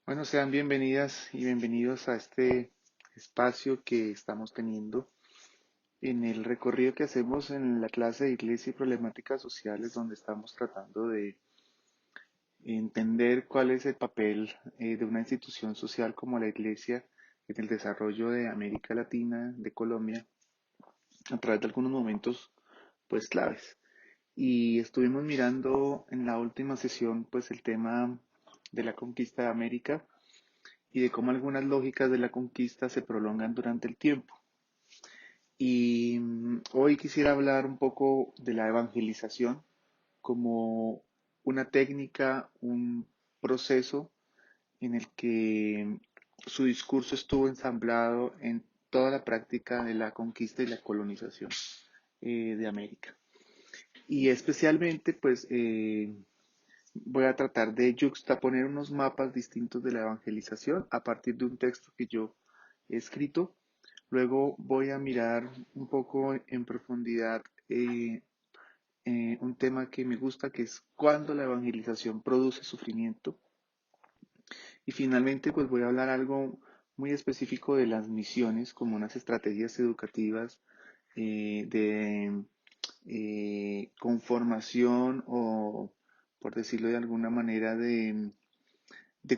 Bueno, sean bienvenidas y bienvenidos a este espacio que estamos teniendo en el recorrido que hacemos en la clase de Iglesia y Problemáticas Sociales, donde estamos tratando de entender cuál es el papel de una institución social como la Iglesia en el desarrollo de América Latina, de Colombia, a través de algunos momentos pues claves. Y estuvimos mirando en la última sesión pues el tema de la conquista de América y de cómo algunas lógicas de la conquista se prolongan durante el tiempo. Y hoy quisiera hablar un poco de la evangelización como una técnica, un proceso en el que su discurso estuvo ensamblado en toda la práctica de la conquista y la colonización de América. Y especialmente, pues, voy a tratar de juxtaponer unos mapas distintos de la evangelización a partir de un texto que yo he escrito. Luego voy a mirar un poco en profundidad un tema que me gusta, que es cuando la evangelización produce sufrimiento. Y finalmente, pues voy a hablar algo muy específico de las misiones como unas estrategias educativas de conformación o, por decirlo de alguna manera, de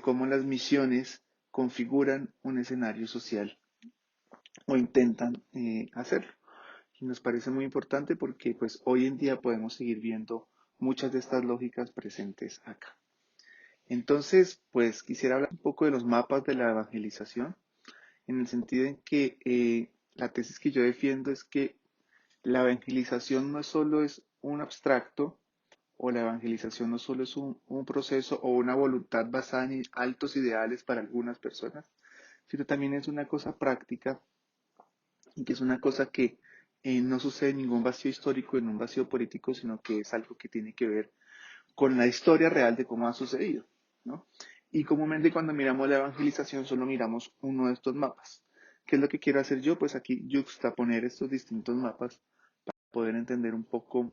cómo las misiones configuran un escenario social o intentan hacerlo. Y nos parece muy importante porque pues hoy en día podemos seguir viendo muchas de estas lógicas presentes acá. Entonces, pues quisiera hablar un poco de los mapas de la evangelización, en el sentido en que la tesis que yo defiendo es que la evangelización no solo es un abstracto, o la evangelización no solo es un proceso o una voluntad basada en altos ideales para algunas personas, sino también es una cosa práctica y que es una cosa que no sucede en ningún vacío histórico, en un vacío político, sino que es algo que tiene que ver con la historia real de cómo ha sucedido, ¿no? Y comúnmente cuando miramos la evangelización solo miramos uno de estos mapas. ¿Qué es lo que quiero hacer yo? Pues aquí juxtaponer estos distintos mapas para poder entender un poco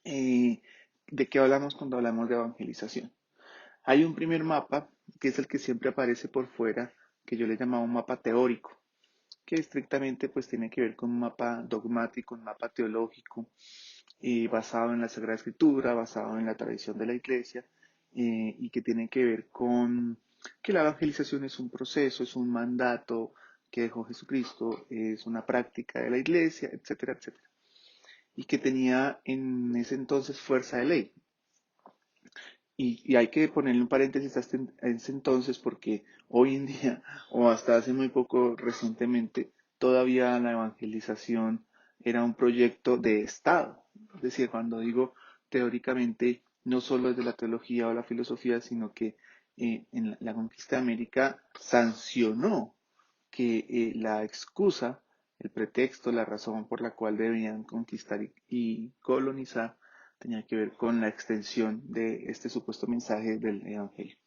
eh, de qué hablamos cuando hablamos de evangelización. Hay un primer mapa, que es el que siempre aparece por fuera, que yo le llamaba un mapa teórico, que estrictamente pues tiene que ver con un mapa dogmático, un mapa teológico, basado en la Sagrada Escritura, basado en la tradición de la Iglesia, y que tiene que ver con que la evangelización es un proceso, es un mandato que dejó Jesucristo, es una práctica de la Iglesia, etcétera, etcétera. Y que tenía en ese entonces fuerza de ley. Y hay que ponerle un paréntesis a ese entonces porque hoy en día, o hasta hace muy poco recientemente, todavía la evangelización era un proyecto de Estado. Es decir, cuando digo teóricamente, no solo desde la teología o la filosofía, sino que en la conquista de América sancionó que la excusa, el pretexto, la razón por la cual debían conquistar y colonizar tenía que ver con la extensión de este supuesto mensaje del Evangelio.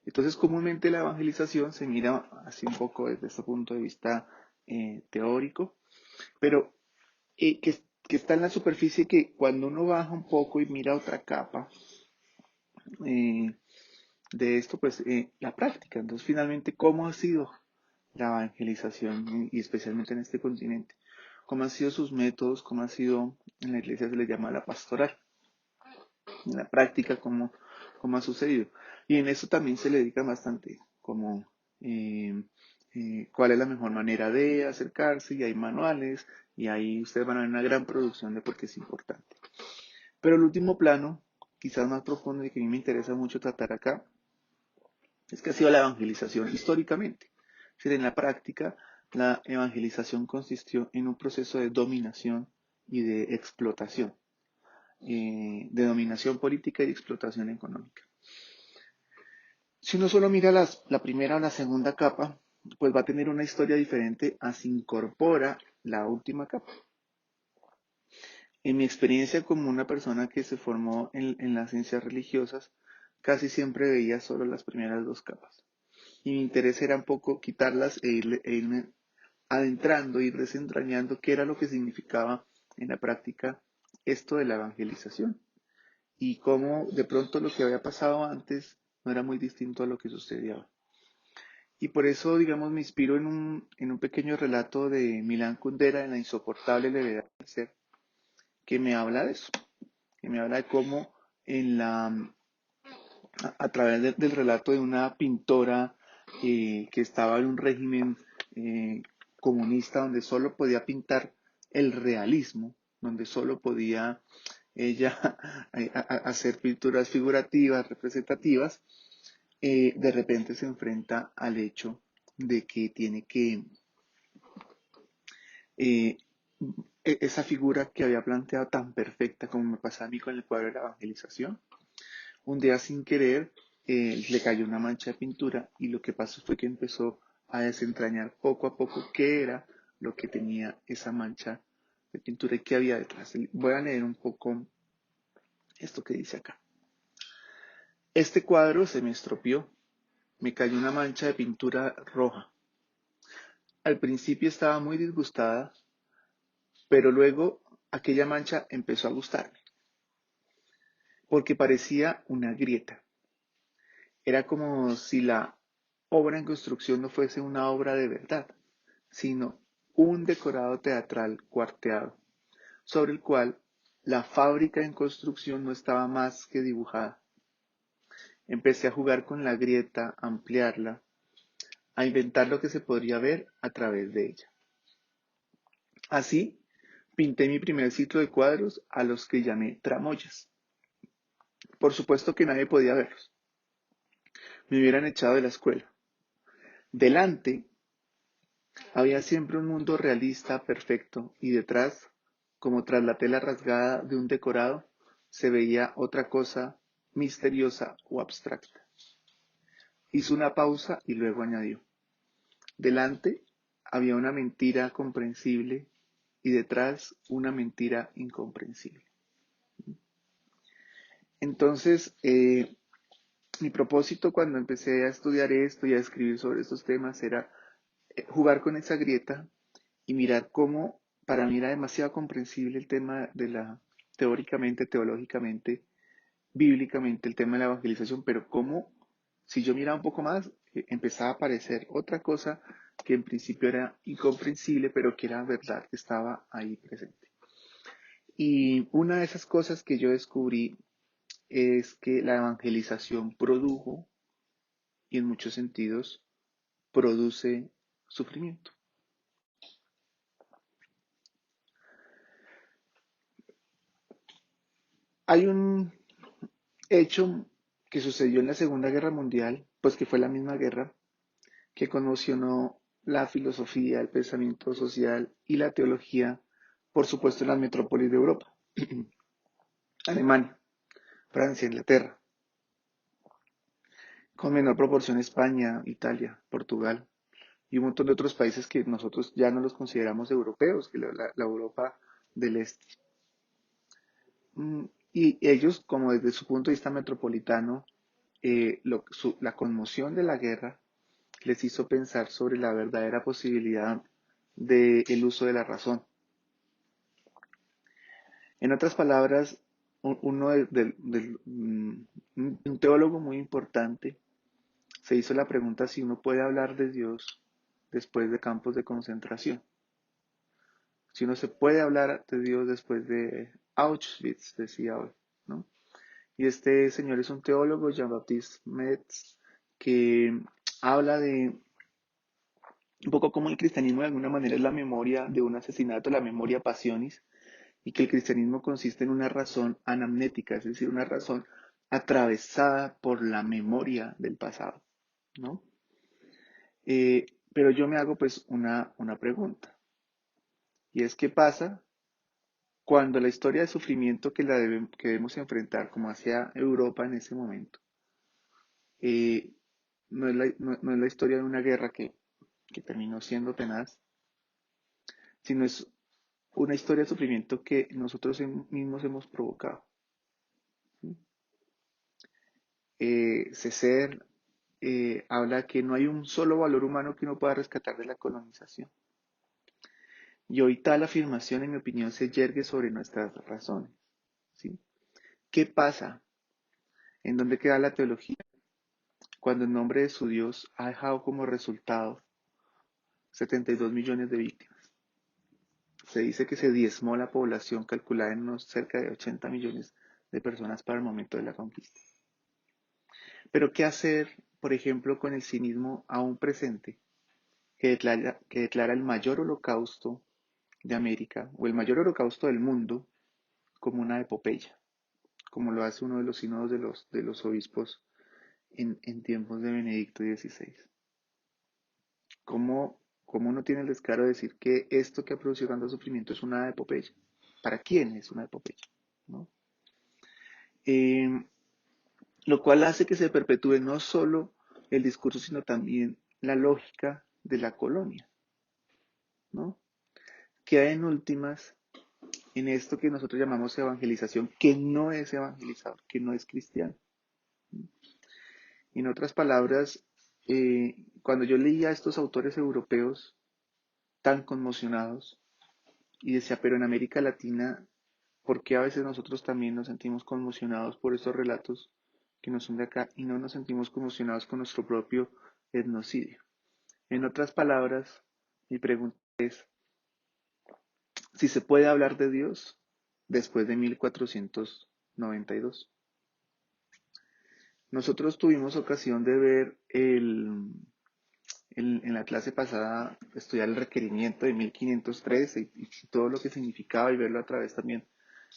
Entonces, comúnmente la evangelización se mira así un poco desde este punto de vista teórico, pero que está en la superficie que cuando uno baja un poco y mira otra capa eh, de esto, pues la práctica. Entonces, finalmente, ¿cómo ha sido la evangelización y especialmente en este continente? ¿Cómo han sido sus métodos? ¿Cómo ha sido, en la iglesia se le llama la pastoral? En la práctica, ¿cómo ha sucedido? Y en eso también se le dedica bastante, como eh, cuál es la mejor manera de acercarse, y hay manuales, y ahí ustedes van a ver una gran producción de por qué es importante. Pero el último plano, quizás más profundo y que a mí me interesa mucho tratar acá, es que ha sido la evangelización históricamente. Es decir, en la práctica, la evangelización consistió en un proceso de dominación y de explotación, de dominación política y de explotación económica. Si uno solo mira la primera o la segunda capa, pues va a tener una historia diferente a si incorpora la última capa. En mi experiencia como una persona que se formó en las ciencias religiosas, casi siempre veía solo las primeras dos capas. Y mi interés era un poco quitarlas irme adentrando, ir desentrañando qué era lo que significaba en la práctica esto de la evangelización. Y cómo de pronto lo que había pasado antes no era muy distinto a lo que sucedía hoy. Y por eso, digamos, me inspiro en un pequeño relato de Milán Kundera en La insoportable levedad del ser, que me habla de eso, que me habla de cómo en a través del relato de una pintora que estaba en un régimen eh, comunista donde solo podía pintar el realismo, donde solo podía ella hacer pinturas figurativas, representativas, de repente se enfrenta al hecho de que tiene que eh, esa figura que había planteado tan perfecta como me pasa a mí con el cuadro de la evangelización, un día sin querer le cayó una mancha de pintura y lo que pasó fue que empezó a desentrañar poco a poco qué era lo que tenía esa mancha de pintura y qué había detrás. Voy a leer un poco esto que dice acá. Este cuadro se me estropeó, me cayó una mancha de pintura roja. Al principio estaba muy disgustada, pero luego aquella mancha empezó a gustarme, porque parecía una grieta. Era como si la obra en construcción no fuese una obra de verdad, sino un decorado teatral cuarteado, sobre el cual la fábrica en construcción no estaba más que dibujada. Empecé a jugar con la grieta, a ampliarla, a inventar lo que se podría ver a través de ella. Así, pinté mi primer ciclo de cuadros a los que llamé tramoyas. Por supuesto que nadie podía verlos. Me hubieran echado de la escuela. Delante había siempre un mundo realista perfecto y detrás, como tras la tela rasgada de un decorado, se veía otra cosa misteriosa o abstracta. Hizo una pausa y luego añadió. Delante había una mentira comprensible y detrás una mentira incomprensible. Entonces, mi propósito cuando empecé a estudiar esto y a escribir sobre estos temas era jugar con esa grieta y mirar cómo para mí era demasiado comprensible el tema de la, teóricamente, teológicamente, bíblicamente, el tema de la evangelización, pero cómo, si yo miraba un poco más, empezaba a aparecer otra cosa que en principio era incomprensible, pero que era verdad, que estaba ahí presente. Y una de esas cosas que yo descubrí es que la evangelización produjo, y en muchos sentidos, produce sufrimiento. Hay un hecho que sucedió en la Segunda Guerra Mundial, pues que fue la misma guerra, que conmocionó la filosofía, el pensamiento social y la teología, por supuesto en las metrópolis de Europa, Alemania, Francia, Inglaterra, con menor proporción España, Italia, Portugal y un montón de otros países que nosotros ya no los consideramos europeos, que la Europa del Este. Y ellos, como desde su punto de vista metropolitano, la conmoción de la guerra les hizo pensar sobre la verdadera posibilidad del uso de la razón. En otras palabras, un teólogo muy importante se hizo la pregunta si uno puede hablar de Dios después de campos de concentración. Si uno se puede hablar de Dios después de Auschwitz, decía hoy, ¿no? Y este señor es un teólogo, Jean-Baptiste Metz, que habla de un poco como el cristianismo de alguna manera es la memoria de un asesinato, la memoria passionis, y que el cristianismo consiste en una razón anamnética, es decir, una razón atravesada por la memoria del pasado, ¿no? Pero yo me hago pues una pregunta, y es qué pasa cuando la historia de sufrimiento que debemos enfrentar, como hacia Europa en ese momento, eh, no es la historia de una guerra que terminó siendo tenaz, sino es una historia de sufrimiento que nosotros mismos hemos provocado. Césaire habla que no hay un solo valor humano que uno pueda rescatar de la colonización. Y hoy tal afirmación, en mi opinión, se yergue sobre nuestras razones. ¿Sí? ¿Qué pasa? ¿En dónde queda la teología? cuando en nombre de su Dios ha dejado como resultado 72 millones de víctimas. Se dice que se diezmó la población calculada en unos cerca de 80 millones de personas para el momento de la conquista. Pero ¿qué hacer, por ejemplo, con el cinismo aún presente, que declara el mayor holocausto de América o el mayor holocausto del mundo como una epopeya, como lo hace uno de los sínodos de los obispos en tiempos de Benedicto XVI? ¿Cómo uno tiene el descaro de decir que esto que ha producido tanto sufrimiento es una epopeya? ¿Para quién es una epopeya? ¿No? Eh, lo cual hace que se perpetúe no solo el discurso, sino también la lógica de la colonia, ¿no? Que hay en últimas en esto que nosotros llamamos evangelización, que no es evangelizador, que no es cristiano. En otras palabras, cuando yo leía a estos autores europeos tan conmocionados y decía, pero en América Latina, ¿por qué a veces nosotros también nos sentimos conmocionados por estos relatos que no son de acá y no nos sentimos conmocionados con nuestro propio etnocidio? En otras palabras, mi pregunta es si se puede hablar de Dios después de 1492. Nosotros tuvimos ocasión de ver en la clase pasada, estudiar el requerimiento de 1513 y todo lo que significaba y verlo a través también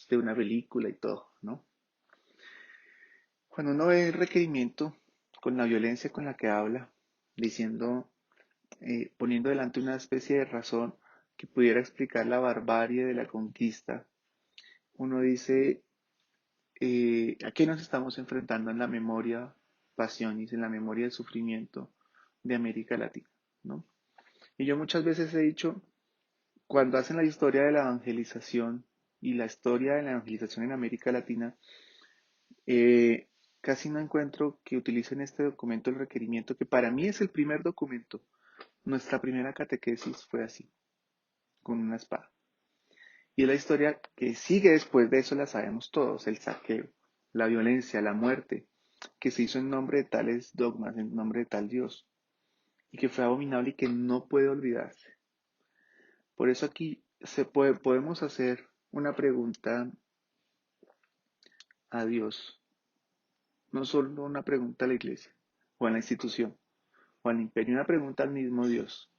de una película y todo, ¿no? Cuando uno ve el requerimiento con la violencia con la que habla, diciendo, poniendo delante una especie de razón que pudiera explicar la barbarie de la conquista, uno dice, ¿a qué nos estamos enfrentando en la memoria pasionis, en la memoria del sufrimiento de América Latina, ¿no? Y yo muchas veces he dicho, cuando hacen la historia de la evangelización y la historia de la evangelización en América Latina, eh, casi no encuentro que utilicen este documento, el requerimiento, que para mí es el primer documento. Nuestra primera catequesis fue así, con una espada. Y la historia que sigue después de eso la sabemos todos, el saqueo, la violencia, la muerte, que se hizo en nombre de tales dogmas, en nombre de tal Dios, y que fue abominable y que no puede olvidarse. Por eso aquí podemos hacer una pregunta a Dios, no solo una pregunta a la iglesia, o a la institución, o al imperio, una pregunta al mismo Dios.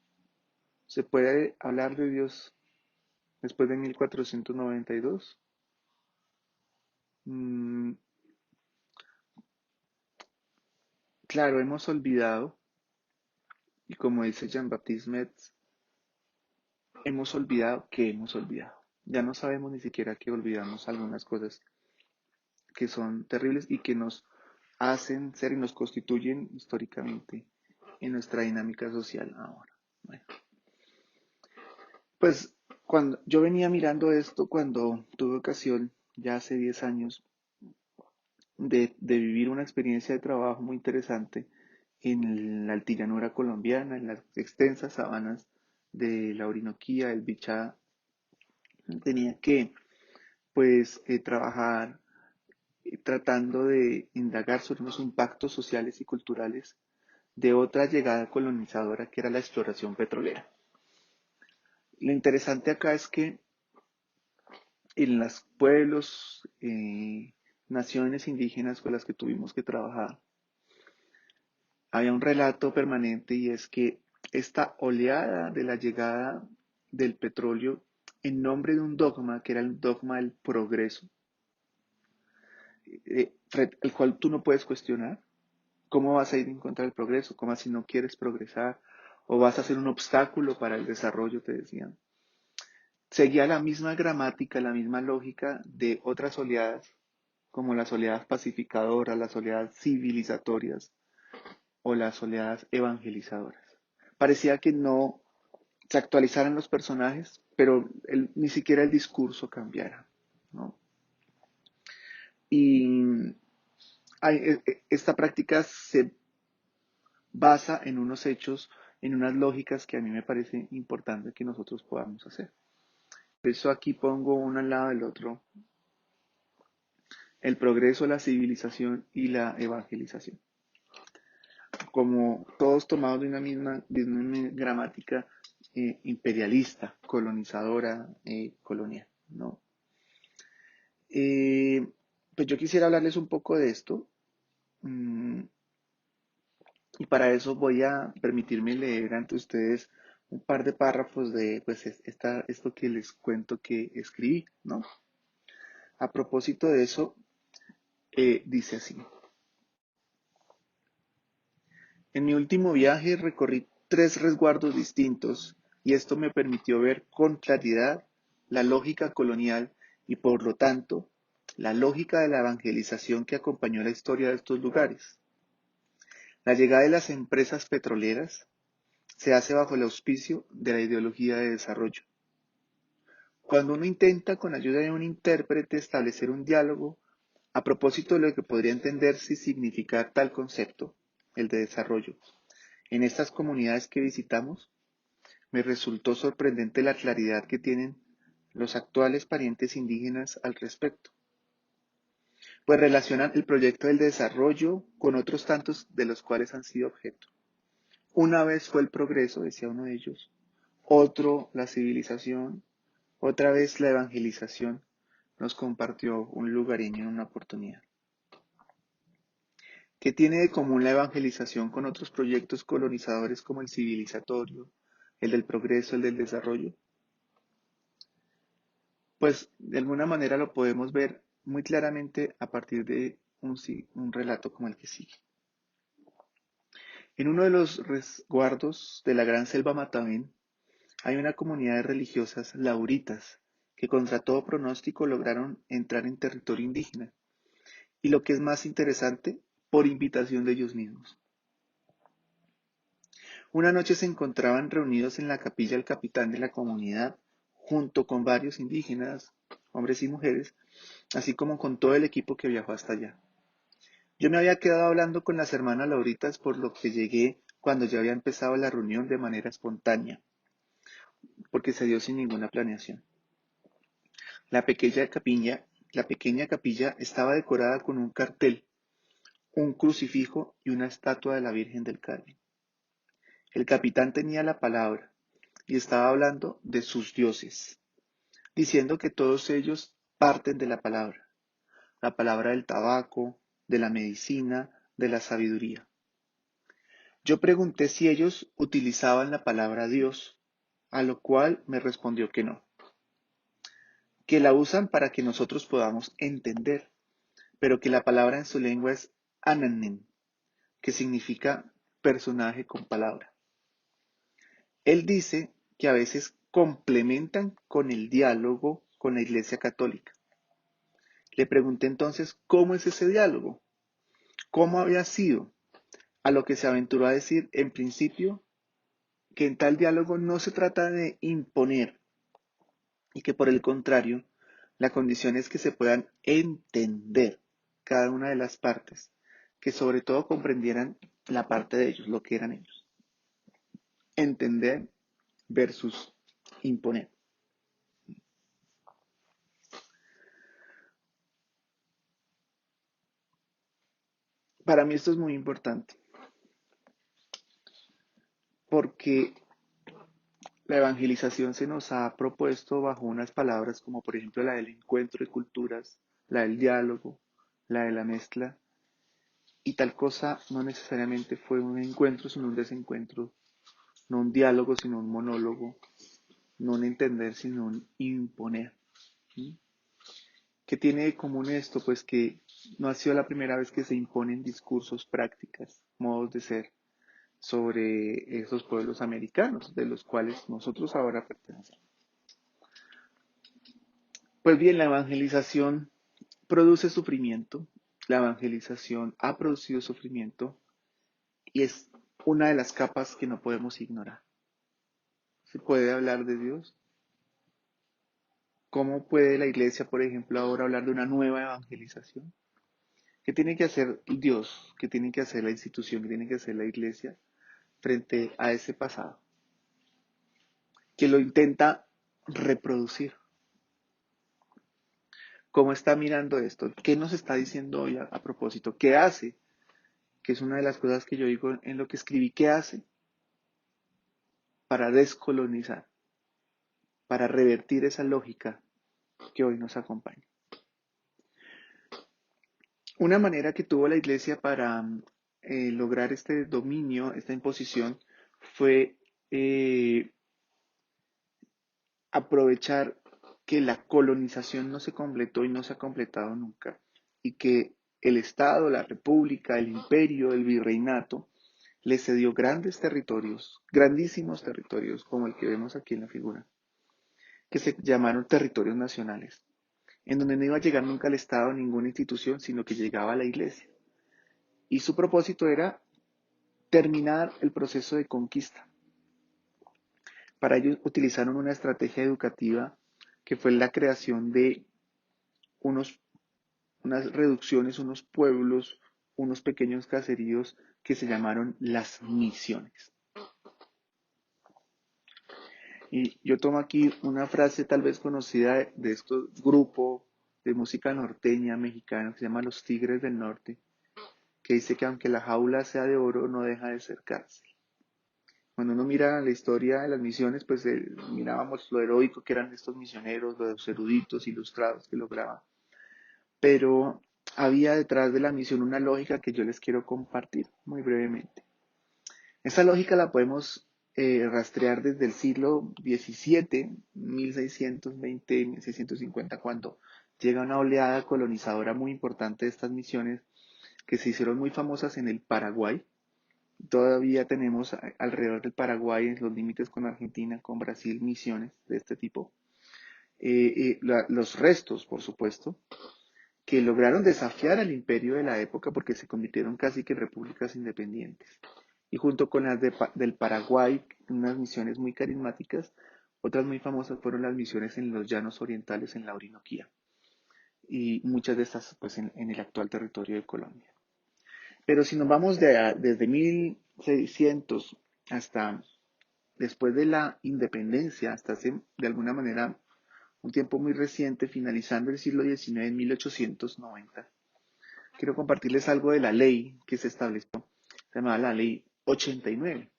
¿Se puede hablar de Dios después de 1492? Mm, claro, hemos olvidado, y como dice Jean-Baptiste Metz, hemos olvidado que hemos olvidado. Ya no sabemos ni siquiera que olvidamos algunas cosas que son terribles y que nos hacen ser y nos constituyen históricamente en nuestra dinámica social ahora. Bueno, pues cuando yo venía mirando esto, cuando tuve ocasión, ya hace 10 años, de vivir una experiencia de trabajo muy interesante en la altillanura colombiana, en las extensas sabanas de la Orinoquía, el Bichá, tenía que pues trabajar tratando de indagar sobre los impactos sociales y culturales de otra llegada colonizadora que era la exploración petrolera. Lo interesante acá es que en los pueblos, naciones indígenas con las que tuvimos que trabajar, había un relato permanente y es que esta oleada de la llegada del petróleo en nombre de un dogma que era el dogma del progreso, el cual tú no puedes cuestionar. ¿Cómo vas a ir en contra del progreso? ¿Cómo así no quieres progresar? ¿O vas a ser un obstáculo para el desarrollo? Te decían. Seguía la misma gramática, la misma lógica de otras oleadas, como las oleadas pacificadoras, las oleadas civilizatorias o las oleadas evangelizadoras. Parecía que no se actualizaran los personajes, pero ni siquiera el discurso cambiara, ¿no? Y esta práctica se basa en unos hechos, en unas lógicas que a mí me parece importante que nosotros podamos hacer. Por eso aquí pongo uno al lado del otro el progreso, la civilización y la evangelización. como todos tomados de una misma gramática imperialista, colonizadora, colonial, ¿no? Eh, pues yo quisiera hablarles un poco de esto, mm, y para eso voy a permitirme leer ante ustedes un par de párrafos de pues, esto que les cuento que escribí, ¿no? A propósito de eso, dice así. En mi último viaje recorrí 3 resguardos distintos y esto me permitió ver con claridad la lógica colonial y por lo tanto la lógica de la evangelización que acompañó la historia de estos lugares. La llegada de las empresas petroleras se hace bajo el auspicio de la ideología de desarrollo. Cuando uno intenta con ayuda de un intérprete establecer un diálogo a propósito de lo que podría entenderse y significar tal concepto, el de desarrollo, en estas comunidades que visitamos, me resultó sorprendente la claridad que tienen los actuales parientes indígenas al respecto, pues relacionan el proyecto del desarrollo con otros tantos de los cuales han sido objeto. Una vez fue el progreso, decía uno de ellos, otro la civilización, otra vez la evangelización, nos compartió un lugareño en una oportunidad. ¿Qué tiene de común la evangelización con otros proyectos colonizadores como el civilizatorio, el del progreso, el del desarrollo? Pues de alguna manera lo podemos ver muy claramente a partir de un relato como el que sigue. En uno de los resguardos de la gran selva Matavén hay una comunidad de religiosas lauritas que contra todo pronóstico lograron entrar en territorio indígena y lo que es más interesante, por invitación de ellos mismos. Una noche se encontraban reunidos en la capilla el capitán de la comunidad junto con varios indígenas, hombres y mujeres, así como con todo el equipo que viajó hasta allá. Yo me había quedado hablando con las hermanas Lauritas por lo que llegué cuando ya había empezado la reunión de manera espontánea, porque se dio sin ninguna planeación. La pequeña capilla estaba decorada con un cartel, un crucifijo y una estatua de la Virgen del Carmen. El capitán tenía la palabra y estaba hablando de sus dioses, diciendo que todos ellos parten de la palabra del tabaco, de la medicina, de la sabiduría. Yo pregunté si ellos utilizaban la palabra Dios, a lo cual me respondió que no, que la usan para que nosotros podamos entender, pero que la palabra en su lengua es Ananen, que significa personaje con palabra. Él dice que a veces complementan con el diálogo con la Iglesia Católica. Le pregunté entonces cómo es ese diálogo, cómo había sido, a lo que se aventuró a decir en principio que en tal diálogo no se trata de imponer y que por el contrario, la condición es que se puedan entender cada una de las partes, que sobre todo comprendieran la parte de ellos, lo que eran ellos. Entender versus imponer. Para mí esto es muy importante, porque la evangelización se nos ha propuesto bajo unas palabras como por ejemplo la del encuentro de culturas, la del diálogo, la de la mezcla, y tal cosa no necesariamente fue un encuentro, sino un desencuentro, no un diálogo, sino un monólogo, no un entender, sino un imponer. ¿Sí? ¿Qué tiene de común esto? Pues que no ha sido la primera vez que se imponen discursos, prácticas, modos de ser sobre esos pueblos americanos, de los cuales nosotros ahora pertenecemos. Pues bien, la evangelización produce sufrimiento, la evangelización ha producido sufrimiento y es una de las capas que no podemos ignorar. ¿Se puede hablar de Dios? ¿Cómo puede la iglesia, por ejemplo, ahora hablar de una nueva evangelización? ¿Qué tiene que hacer Dios? ¿Qué tiene que hacer la institución? ¿Qué tiene que hacer la iglesia frente a ese pasado? Que lo intenta reproducir. ¿Cómo está mirando esto? ¿Qué nos está diciendo hoy a propósito? ¿Qué hace que es una de las cosas que yo digo en lo que escribí, ¿qué hace para descolonizar, para revertir esa lógica que hoy nos acompaña? Una manera que tuvo la Iglesia para lograr este dominio, esta imposición, fue eh, aprovechar que la colonización no se completó y no se ha completado nunca, y que el Estado, la República, el Imperio, el Virreinato, le cedió grandes territorios, grandísimos territorios, como el que vemos aquí en la figura, que se llamaron territorios nacionales, en donde no iba a llegar nunca el Estado, ninguna institución, sino que llegaba la Iglesia. Y su propósito era terminar el proceso de conquista. Para ello utilizaron una estrategia educativa que fue la creación de unos, unas reducciones, unos pueblos, unos pequeños caseríos que se llamaron las misiones. Y yo tomo aquí una frase tal vez conocida de este grupo de música norteña mexicana que se llama Los Tigres del Norte, que dice que aunque la jaula sea de oro, no deja de ser cárcel. Cuando uno mira la historia de las misiones, pues mirábamos lo heroico que eran estos misioneros, los eruditos, ilustrados que lograban. Pero había detrás de la misión una lógica que yo les quiero compartir muy brevemente. Esa lógica la podemos rastrear desde el siglo XVII, 1620, 1650, cuando llega una oleada colonizadora muy importante de estas misiones que se hicieron muy famosas en el Paraguay. Todavía tenemos alrededor del Paraguay, en los límites con Argentina, con Brasil, misiones de este tipo. Los restos, por supuesto, que lograron desafiar al imperio de la época porque se convirtieron casi que en repúblicas independientes. Y junto con las del Paraguay, unas misiones muy carismáticas, otras muy famosas fueron las misiones en los llanos orientales en la Orinoquía. Y muchas de estas pues en el actual territorio de Colombia. Pero si nos vamos desde 1600 hasta después de la independencia, hasta hace de alguna manera un tiempo muy reciente, finalizando el siglo XIX en 1890, quiero compartirles algo de la ley que se estableció, se llamaba la ley 89.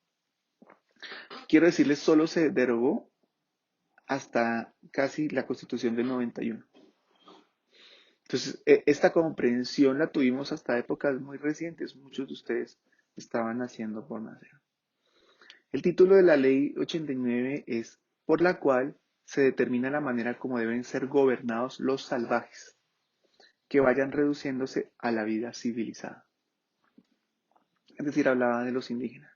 Quiero decirles, solo se derogó hasta casi la Constitución del 91. Entonces, esta comprensión la tuvimos hasta épocas muy recientes. Muchos de ustedes estaban naciendo por nacer. El título de la ley 89 es por la cual se determina la manera como deben ser gobernados los salvajes, que vayan reduciéndose a la vida civilizada. Es decir, hablaba de los indígenas.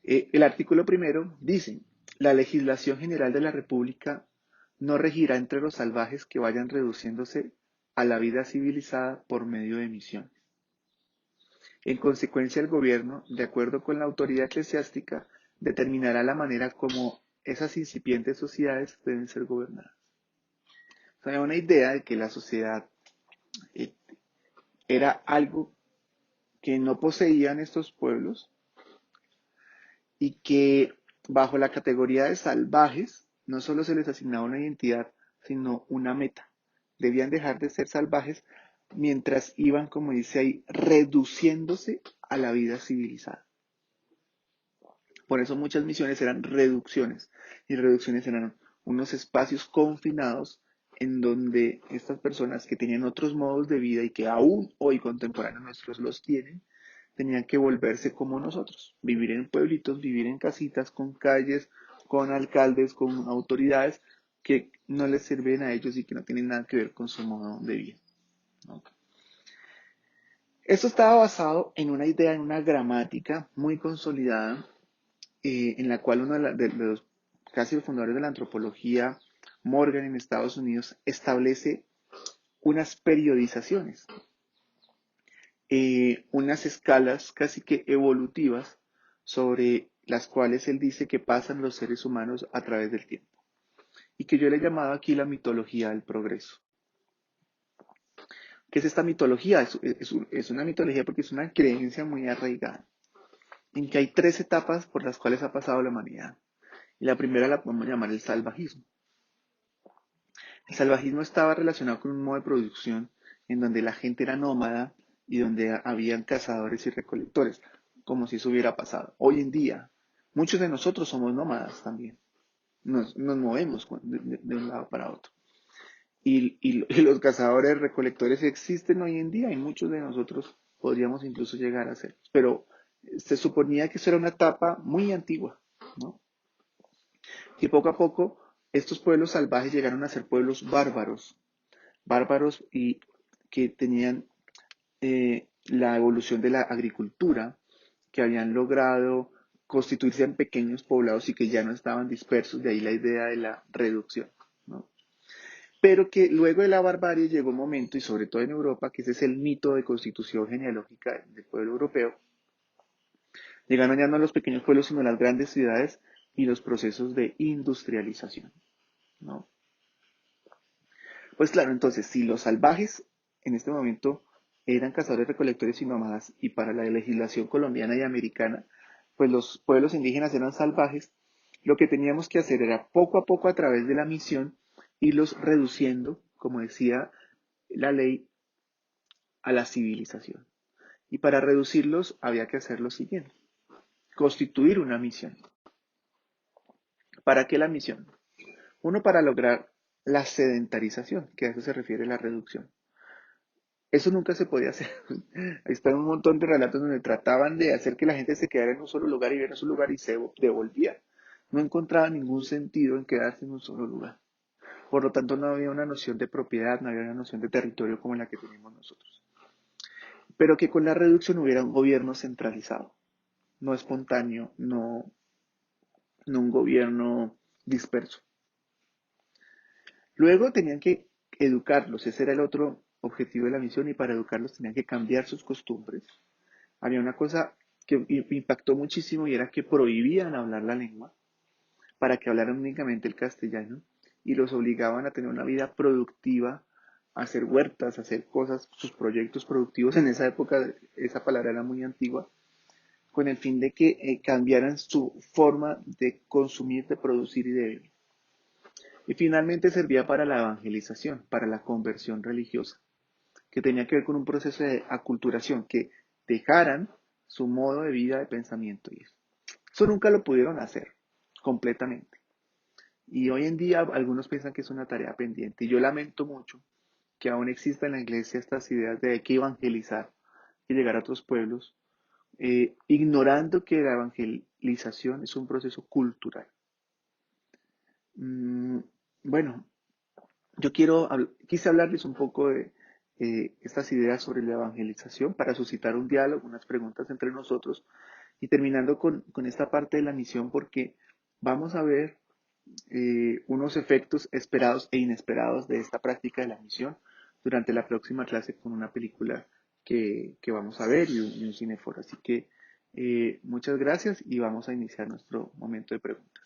El artículo primero dice, la legislación general de la República no regirá entre los salvajes que vayan reduciéndose a la vida civilizada por medio de misiones. En consecuencia, el gobierno, de acuerdo con la autoridad eclesiástica, determinará la manera como esas incipientes sociedades deben ser gobernadas. O sea, hay una idea de que la sociedad eh, era algo que no poseían estos pueblos y que bajo la categoría de salvajes no solo se les asignaba una identidad, sino una meta. Debían dejar de ser salvajes mientras iban, como dice ahí, reduciéndose a la vida civilizada. Por eso muchas misiones eran reducciones, y reducciones eran unos espacios confinados en donde estas personas que tenían otros modos de vida y que aún hoy contemporáneos nuestros los tienen, tenían que volverse como nosotros, vivir en pueblitos, vivir en casitas, con calles, con alcaldes, con autoridades que no les sirven a ellos y que no tienen nada que ver con su modo de vida, ¿no? Esto estaba basado en una idea, en una gramática muy consolidada, en la cual uno de los casi los fundadores de la antropología, Morgan en Estados Unidos, establece unas periodizaciones, unas escalas casi que evolutivas sobre las cuales él dice que pasan los seres humanos a través del tiempo, y que yo le he llamado aquí la mitología del progreso. ¿Qué es esta mitología? Es una mitología porque es una creencia muy arraigada, en que hay tres etapas por las cuales ha pasado la humanidad. Y la primera la podemos llamar el salvajismo. El salvajismo estaba relacionado con un modo de producción en donde la gente era nómada y donde habían cazadores y recolectores, como si eso hubiera pasado. Hoy en día, muchos de nosotros somos nómadas también. Nos movemos de un lado para otro. Y los cazadores recolectores existen hoy en día y muchos de nosotros podríamos incluso llegar a serlos. Pero se suponía que eso era una etapa muy antigua, ¿no? Y poco a poco estos pueblos salvajes llegaron a ser pueblos bárbaros, bárbaros y que tenían la evolución de la agricultura, que habían logrado constituirse en pequeños poblados y que ya no estaban dispersos, de ahí la idea de la reducción, ¿no? Pero que luego de la barbarie llegó un momento, y sobre todo en Europa, que ese es el mito de constitución genealógica del pueblo europeo, llegaron ya no a los pequeños pueblos, sino a las grandes ciudades y los procesos de industrialización, ¿no? Pues claro, entonces, si los salvajes en este momento eran cazadores, recolectores y nómadas, y para la legislación colombiana y americana, pues los pueblos indígenas eran salvajes, lo que teníamos que hacer era poco a poco a través de la misión irlos reduciendo, como decía la ley, a la civilización. Y para reducirlos había que hacer lo siguiente, constituir una misión. ¿Para qué la misión? Uno, para lograr la sedentarización, que a eso se refiere la reducción. Eso nunca se podía hacer. Ahí están un montón de relatos donde trataban de hacer que la gente se quedara en un solo lugar y viera su lugar y se devolvía. No encontraba ningún sentido en quedarse en un solo lugar. Por lo tanto, no había una noción de propiedad, no había una noción de territorio como la que tenemos nosotros. Pero que con la reducción hubiera un gobierno centralizado, no espontáneo, no un gobierno disperso. Luego tenían que educarlos, ese era el otro objetivo de la misión, y para educarlos tenían que cambiar sus costumbres. Había una cosa que impactó muchísimo y era que prohibían hablar la lengua para que hablaran únicamente el castellano y los obligaban a tener una vida productiva, a hacer huertas, a hacer cosas, sus proyectos productivos. En esa época esa palabra era muy antigua, con el fin de que cambiaran su forma de consumir, de producir y de vivir. Y finalmente servía para la evangelización, para la conversión religiosa, que tenía que ver con un proceso de aculturación, que dejaran su modo de vida, de pensamiento y eso. Eso nunca lo pudieron hacer completamente. Y hoy en día algunos piensan que es una tarea pendiente. Y yo lamento mucho que aún exista en la iglesia estas ideas de que evangelizar y llegar a otros pueblos, ignorando que la evangelización es un proceso cultural. Mm, bueno, yo quise hablarles un poco de estas ideas sobre la evangelización para suscitar un diálogo, unas preguntas entre nosotros y terminando con esta parte de la misión porque vamos a ver unos efectos esperados e inesperados de esta práctica de la misión durante la próxima clase con una película que vamos a ver y un cineforo. Así que muchas gracias y vamos a iniciar nuestro momento de preguntas.